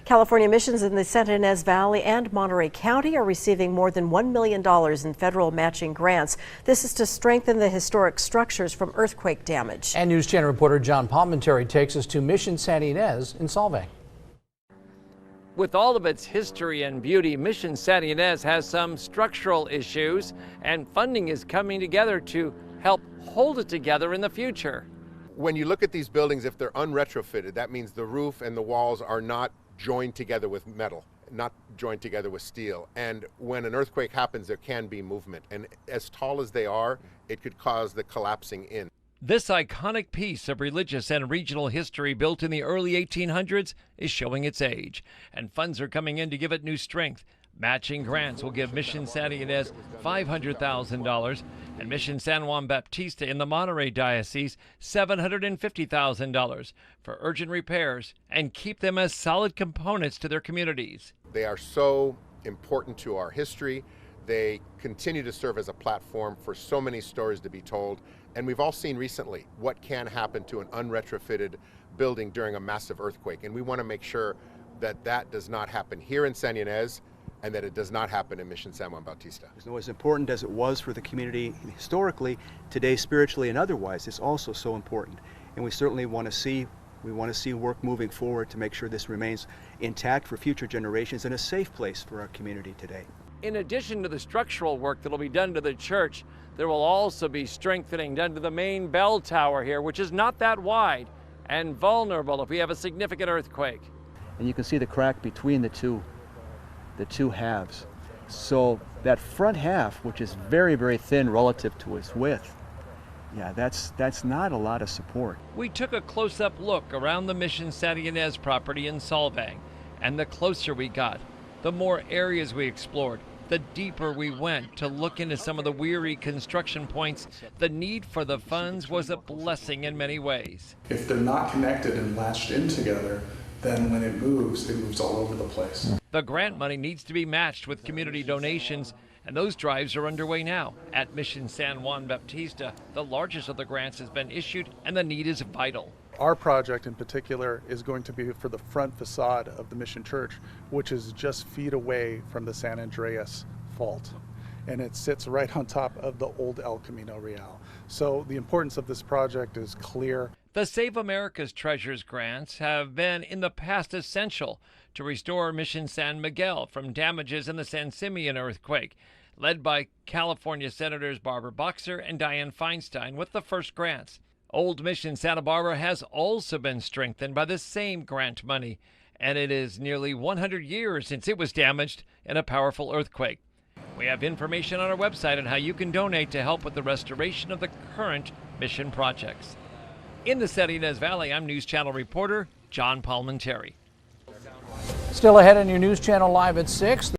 California missions in the Santa Ynez Valley and Monterey County are receiving more than $1 million in federal matching grants. This is to strengthen the historic structures from earthquake damage. And News Channel reporter John Palmentary takes us to Mission Santa Ynez in Solvang. With all of its history and beauty, Mission Santa Ynez has some structural issues, and funding is coming together to help hold it together in the future. When you look at these buildings, if they're unretrofitted, that means the roof and the walls are not joined together with metal, not joined together with steel. And when an earthquake happens, there can be movement. And as tall as they are, it could cause the collapsing in. This iconic piece of religious and regional history built in the early 1800s is showing its age, and funds are coming in to give it new strength. Matching grants will give Mission Santa Ynez $500,000 and Mission San Juan Bautista in the Monterey Diocese $750,000 for urgent repairs and keep them as solid components to their communities. They are so important to our history. They continue to serve as a platform for so many stories to be told. And we've all seen recently what can happen to an unretrofitted building during a massive earthquake. And we want to make sure that that does not happen here in Santa Ynez and that it does not happen in Mission San Juan Bautista. As important as it was for the community historically, today spiritually and otherwise, it's also so important. And we certainly want to see work moving forward to make sure this remains intact for future generations and a safe place for our community today. In addition to the structural work that will be done to the church, there will also be strengthening done to the main bell tower here, which is not that wide and vulnerable if we have a significant earthquake. And you can see the crack between the two halves. So that front half, which is very, very thin relative to its width, yeah, that's not a lot of support. We took a close-up look around the Mission Santa Ynez property in Solvang, and the closer we got, the more areas we explored, the deeper we went to look into some of the weary construction points. The need for the funds was a blessing in many ways. If they're not connected and latched in together, then when it moves all over the place. The grant money needs to be matched with community donations, and those drives are underway now. At Mission San Juan Bautista, the largest of the grants has been issued, and the need is vital. Our project in particular is going to be for the front facade of the Mission Church, which is just feet away from the San Andreas fault. And it sits right on top of the old El Camino Real. So the importance of this project is clear. The Save America's Treasures grants have been in the past essential to restore Mission San Miguel from damages in the San Simeon earthquake, led by California Senators Barbara Boxer and Dianne Feinstein with the first grants. Old Mission Santa Barbara has also been strengthened by the same grant money, and it is nearly 100 years since it was damaged in a powerful earthquake. We have information on our website on how you can donate to help with the restoration of the current mission projects. In the Santa Ynez Valley, I'm News Channel reporter John Palmentary. Still ahead on your News Channel Live at 6.